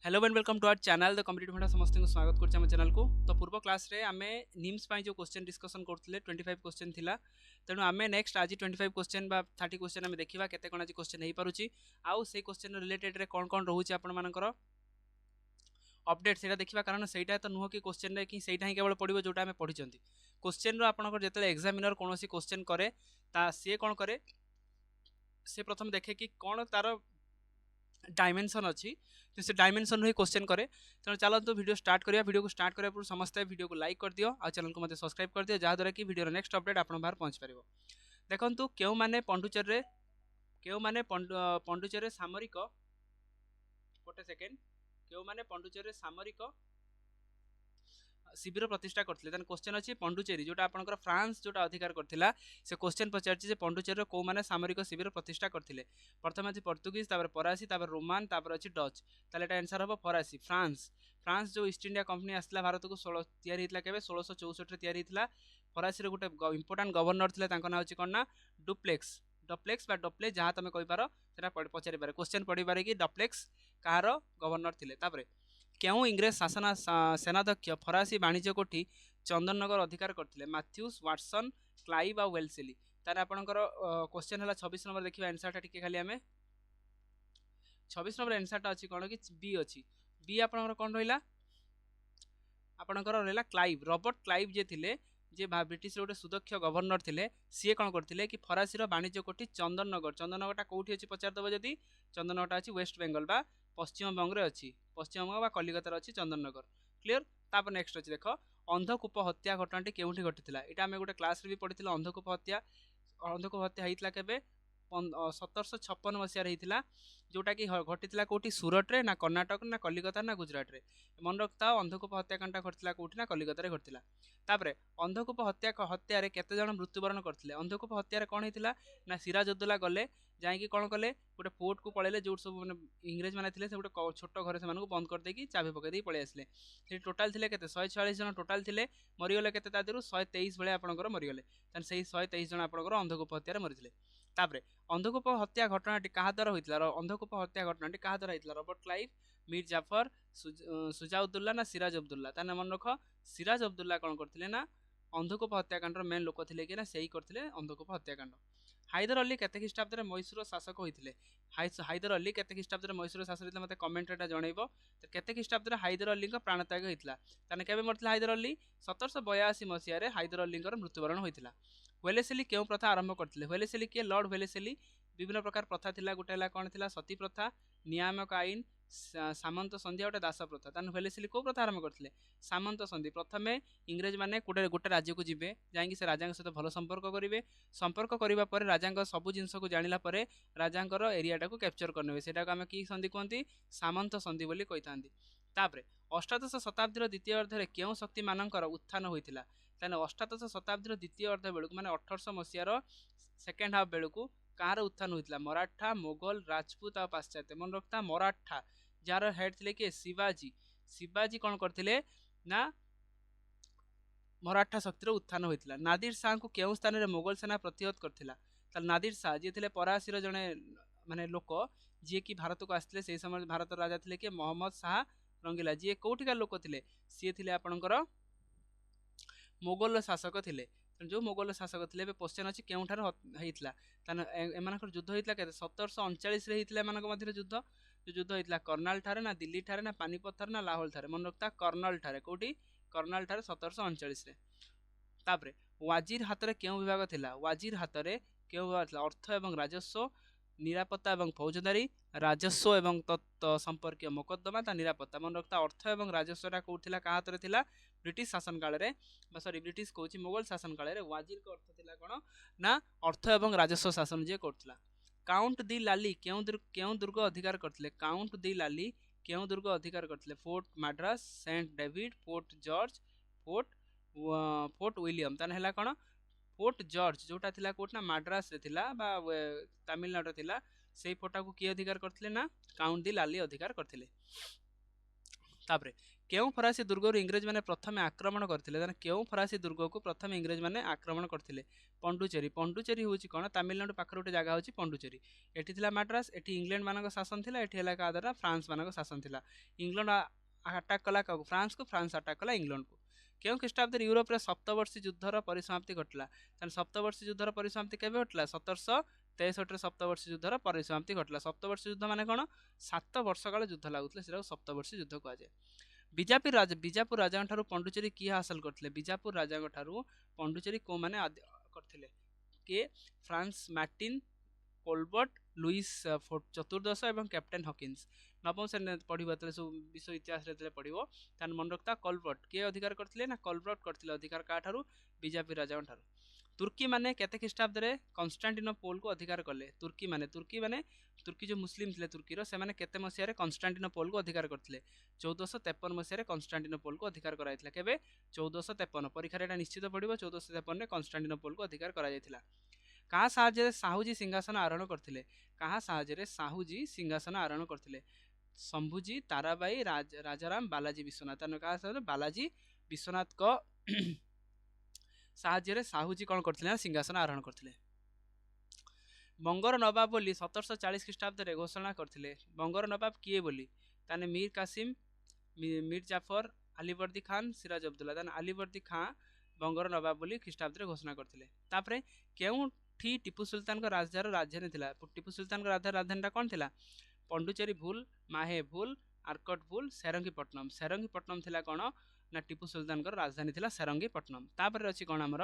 Hello and welcome to our channel the competitive funda समस्त को स्वागत करछे हम चैनल को। तो पूर्व क्लास रे आमे निम्स पाई जो क्वेश्चन डिस्कशन करथले 25 क्वेश्चन थिला। तेणु आमे नेक्स्ट आज 25 क्वेश्चन बा 30 क्वेश्चन आमे देखिबा केते कोन आज क्वेश्चन हेई पारुची आउ से क्वेश्चन रिलेटेड रे कोन कोन रहूची आपण मानकर अपडेट सेटा देखिबा। कारण सेटा तो नुह कि क्वेश्चन रे कि सेटा ही केवल पडिबो जोटा आमे पढिचंती। क्वेश्चन रो आपनकर जेतले एग्जामिनर कोनोसी क्वेश्चन करे ता से कोन करे से प्रथम देखे कि कोन तार डायमेंशन अच्छी तो से डायमेंशन ही क्वेश्चन करे। तेणु चलते वीडियो स्टार्ट करिया। वीडियो को स्टार्ट करिया पूर्व समस्त वीडियो को लाइक कर दियो और चैनल को मते सब्सक्राइब कर दियो जहाँद्वारा कि वीडियो नेक्स्ट अपडेट आपण बाहर पहुँच पार। देखो क्यों माने पंडुचेरी सामरिक गोटे सेकेंड क्यों माने पंडुचेरी सामरिक शिविर प्रतिष्ठा करते। क्वेश्चन अच्छी पंडुचेरी जोटा आपंकर फ्रांस जोटा अधिकार करथिला से क्वेश्चन पचार पंडुचेरी कौ माने सामरिक शिविर प्रतिष्ठा करथिले। प्रथम अच्छी पर्तुगीज तापर फरासी तापर रोमान तापर अच्छी डच। ताले एटा आंसर हम फरासी फ्रांस। फ्रांस जो ईस्ट इंडिया कंपनी आसला भारत को 1664 तैयारी होता। फरासी रे गोटे इंपोर्टाट गवर्नर थे ना हूँ कौन ना डुप्लेक्स डप्लेक्स डप्ले जहाँ तुम कहींपार से पचारि पारे क्वेश्चन पढ़ी पारे कि डप्लेक्स कହାର गवर्नर थे। क्यों इंग्रेज शासन सेनाध्यक्ष फरासी वाणिज्य कोठी चंदननगर अधिकार करते मैथ्यूस वाटसन क्लाइव आ वेलसेली। तार आपंकर क्वेश्चन है 26 नंबर देखिए आंसर टी खाली आम 26 नंबर आंसरटा अच्छी कौन कि बी अच्छी बी आपंकर कौन रहा आपंकर रहा क्लाइव रॉबर्ट क्लाइव जे थिले जे ब्रिटिश गोटे सुदक्ष गवर्नर थे सी कौन करते कि फरासी वाणिज्य कोठी चंदननगरटा कौटी अच्छी पचारदेव जदि चंदननगरटा अच्छी वेस्ट बेंगल बा पश्चिम बंग अच्छी पश्चिम बंग कलिकतार अच्छी चंदननगर क्लीयर। तापर नेक्स्ट अच्छी देख अंधकूप हत्या घटनाटी केउठी घटिथिला। एटा आमे गोटे क्लास रे भी पढ़िथिला। अंधकूप हत्या होइतिला केबे 1756 मसीह होता जोटा कि घटी कौटी सूरत रे ना कर्णाटक ना कलिकता ना गुजरात रे। मन रखता अंधकूप हत्याकांड घटला कौटी ना कलिकता घटला। तापरे अंधकूप हत्यार केते जण मृत्युवरण करथिले। अंधकूप हत्यार कौन होता ना सिराजुद्दौला गले जाकि कौन कले गोटे फोर्ट को पलैले जो सब मैंने इंग्रेज मैंने थे गोटे छोट घर से बंद करदे चाबी पकई पलि आसिले। टोटाल थे के 146 जन टोटाल थे मरीगले के 123 भाई आपंकर मरीगले। से 123 जन आपंकर अंधकूप हत्यार मरी। तापरे अंधकूप हत्या घटनाटी क्या द्वारा होता अंधकूप हत्या घटनाटी क्या द्वारा होता रॉबर्ट क्लाइव मीर जाफर सुजाउद्दौला ना सिराज अब्दुल्ला। ताने मन रख सिराज अब्दुल्ला कौन करते ना अंधकूप हत्याकांड मेन लोक थे कि सही करते अंधकूप हत्याकांड। हैदर अली केते ख्रीष्टाब्द मैसूर शासक होते हैदर अली केते ख्रीष्टाब्द मैसूर शासक होते मत कमेंट जनइब केते ख्रीष्टाब्द हैदर अली प्राणत्याग होता ताने केबे मरथिला हैदर अली 1782 मसीह हैदर अली मृत्युवरण होता। वेलेसेली क्यों प्रथा आरंभ करते वेलेसेली किए लॉर्ड वेलेसेली विभिन्न प्रकार प्रथा थिला गोटे कौन थी सती प्रथा नियामक आईन सामंत संधि गोटे दास प्रथा। तान वेलेसेली कौ प्रथा आरंभ करते सामंत संधि प्रथमे इंग्रेज मैंने गोटे राज्य को जीवे जाकि से राजा सहित भल संपर्क करेंगे संपर्क करने राजा सबू जिनस को जाना राजा एरियाटा को कैप्चर करने से आम कि संधि कहती सामंत संधि बोली कही था। तापर अष्टादश शताब्दीर द्वितीय अर्धे क्यों शक्ति मानकर उत्थान होता अष्टादश शताब्दीर द्वितीय अर्ध बेलू मैंने 1800 मसीहार सेकेंड हाफ बेलू कहाँ उत्थान होता मराठा मोगल राजपूत और पाश्चात्य। मन रखता मराठा जार हेड थे किए शिवाजी शिवाजी कौन करते ना मराठा शक्तिर उत्थान होता। नादिर शाह को क्यों स्थान में मोगल सेना प्रतिहत करता नादिर शाह जी थे परासीर जड़े माने लोक जी कि भारत को आसते से समय भारत राजा थे कि मोहम्मद शाह रंगीला जी कौटिका लोक थे सी थे आपणकर मोगल शासक थे। जो मोगल शासक थे क्वेश्चन अच्छी केउठार होता एम युद्ध होता के 1739 मध्य युद्ध जो युद्ध होता कर्नाल ठारे ना दिल्ली ठारे ना पानीपत ठारे ना लाहौल ठारे। मन रखता कर्नाल ठारे कौटी कर्नाल ठारे 1739। तापरे वाजिर हाथ में क्यों विभाग थिला वाजिर हाथ में क्यों विभाग थिला अर्थ एवं राजस्व निरापत्ता एवं फौजदारी राजस्व एवं संपर्क मोकद्दमा ता निरापत्ता। मन रखता अर्थ एवं राजस्वटा कौटिला क्या हाथ में ब्रिटिश शासन काल सॉरी ब्रिटिश कौच मोगल शासन काल वाजिर का अर्थ थिला कौन ना अर्थ एवं राजस्व शासन जी करथिला। काउंट दी लाली क्यों दुर्ग अधिकार करथिले काउंट दी लाली क्यों दुर्ग अधिकार करथिले fort Madras saint David fort George fort William. ताने हला कौन फोर्ट जॉर्ज जोटा थिला कोट ना माड्रास रे थिला बा तमिलनाडु थिला से फोर्टा को किए अधिकार करथिले ना काउंट दी लाली अधिकार करथिले। तापरे केउ फरासी दुर्ग इंग्रेज मैंने प्रथम आक्रमण करते केउ फरासी दुर्ग को प्रथम इंग्रेज मैंने आक्रमण करते पंडुचेरी पंडुचेरी हूँ कौन तमिलनाडु पाखर गोटे जगह हूँ पंडुचेरी एटी थिला मद्रास एटी इंग्लैंड मान शासन थिला एटी हला का द्वारा फ्रांस मान शासन थिला इंग्लैंड अटाक कला क्या फ्रांस को फ्रांस अटाक कला इंग्लैंड को क्यों ख्रीष्टाब्द यूरोप रे सप्तवर्षी युद्धर परिसमाप्ति घटला सप्तवर्षी युद्धर परिसमाप्ति केबे घटला 1763 सप्तवर्षी युद्धर परिसमाप्ति घटला सप्तवर्षी युद्ध माने कौन 7 वर्ष काल युद्ध लागुतले सेटा सप्तवर्षी युद्ध कहुए बीजापुर राजा पंडुचेरी किए हासिल करते बीजापुर राजा पंडुचेरी को माने करथिले के फ्रांस मार्टिन कोलबर्ट लुईस चतुर्दश एवं कैप्टेन हॉकिंस नवम श्रेणी पढ़व सब विश्व इतिहास पढ़व तान मन रखता कोलबर्ट किए अधिकार करते ना कोलबर्ट करते अधिकार क्या बीजापुर राजा तुर्की माने केते ख्रीष्टाब्द रे कन्स्टान्टिनोपोल को अधिकार कले तुर्की माने तुर्की जो मुस्लिम थे तुर्कीर से माने केते मसीह कन्स्टान्टिनोपोल को अधिकार करते 1453 मसीह कन्स्टान्टिनोपोल को अधिकार कराइथिला केबे 1453 परीक्षा एटा निश्चित पड़िबो 1453 रे कन्स्टान्टिनोपोल को अधिकार करा जायथिला कहा साहाय्य साहूजी सिंहासन आरोहण करथिले कहा साहाय्य साहूजी सिंहासन आरोहण करथिले शंभुजी ताराबाई राजाराम बालाजी विश्वनाथ कहा बालाजी विश्वनाथ को साहाय्य साहूजी कौन करथिले सिंहासन आरोहण करथिले बंगर नवाब बोली 1740 ख्रीष्टाब्द रे घोषणा करथिले बंगर नवाब किए बोली ताने मीर कासिम मीर जाफर अलीवर्दी खान सिराज अब्दुल्ला ताने अलीवर्दी खान बंगर नवाब बोली ख्रीष्टाब्द रे घोषणा करथिले तापरे केउठी टीपू सुल्तान को राजधानी थिला टीपू सुल्तान को राजधानी कौन थिला पंडुचेरी भूल माहे भूल आरकट भूल सेरंगीपट्टनम थिला कौन ना टीपू सुल्तान को राजधानी थिला सेरंगीपट्टनम तापर अछि कौन हमर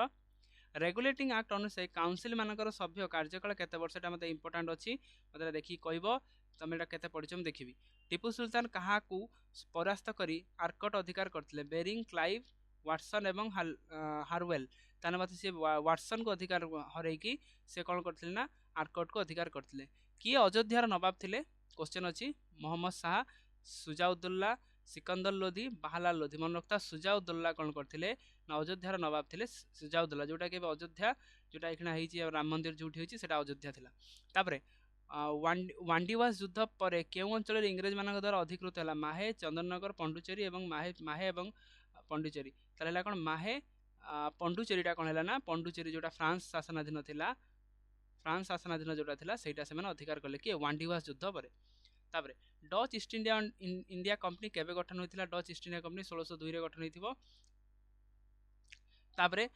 रेगुलेटिंग एक्ट अनुसार काउंसिल मानकर सभ्य कार्यकाल केते वर्ष एटा मते इंपोर्टेंट अछि मते देखि कहबो तमे एटा केते पढिछ हम देखिबी टीपू सुल्तान कहा को परास्त करी आरकट अधिकार करथिले बेरिंग क्लाइव वाटसन एवं हारवेल ताने मते से वाटसन को अधिकार हरै की से कोन करथिले ना आरकट को अधिकार करथिले किए अयोध्यार नवाब थिले क्वेश्चन अछि मोहम्मद शाह सुजाउद्दौला सिकंदर लोधी बाहलाल लोधी मन रखता सुजाउद्दौला कौन करथिले ना अयोध्यार नवाब थिले सुजाउद्दौला जोटा कि अयोध्या जोटा एखना हेछि राम मंदिर जोठी होछि सेटा अयोध्या थिला तापरे वांडीवास युद्ध पर केउ अंचल इंग्रेज मान द्वारा अधिकृत है माहे चंदननगर पंडुचेरी एवं माहे एवं पंडुचेरी ताला कौन माहे पंडुचेरीटा कौन है ना पंडुचेरी जोटा फ्रांस शासनाधीन थिला फ्रांस शासनाधीन जोटा थिला सेटा से अधिकार कले कि वांडीवास युद्ध पर तापरे डच ईस्ट इंडिया कंपनी केबे गठन होइतिला डच ईस्ट इंडिया कंपनी 1602 रे गठन होइतिबो तापरे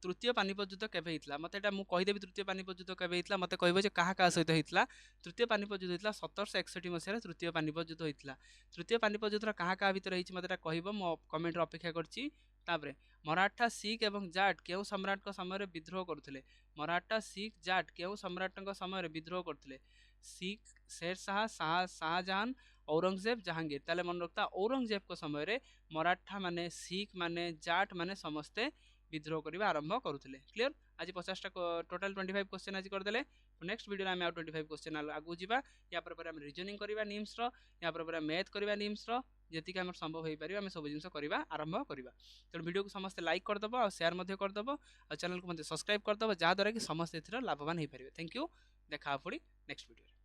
तृतीय पानिपत युद्ध केबे हितला मते एटा मु कहि देबी तृतीय पानिपत युद्ध केबे हितला मते कहबो जे कहा कहा सहित हितला तृतीय पानिपत युद्ध हितला 1761 मसिया तृतीय पानिपत युद्ध हितला तृतीय पानिपत युद्ध कहा कहा भीतर हिछि मते एटा कहबो मो कमेंट रे अपेक्षा करछि तापरे मराठा सिख एवं जाट केउ सम्राट को समय रे विद्रोह करथिले मराठा सिख जाट केउ सम्राट को समय रे विद्रोह करथिले सिख शेरशाह शाहजहां औरंगजेब जहांगीर ताले मन रखता औरंगजेब को समय रे मराठा माने सिख माने जाट माने समस्ते विद्रोह करबा आरंभ करुथिले क्लियर आज 50 टा टोटल 25 क्वेश्चन आज करदेले नेक्स्ट वीडियो में 25 क्वेश्चन आगु जीवा या पर हम रीजनिंग करबा निम्स रो या पर मैथ करबा निम्स रो जेतिक हमर संभव होई परिबा हम सब जिंस करबा आरंभ करबा तो वीडियो को समस्त लाइक कर दबो और शेयर मध्ये कर दबो और चैनल को मध्ये सब्सक्राइब कर दबो जा द्वारा कि समस्त एथरा लाभवान होई परिबे थैंक यू देखा पड़ी नेक्स्ट वीडियो।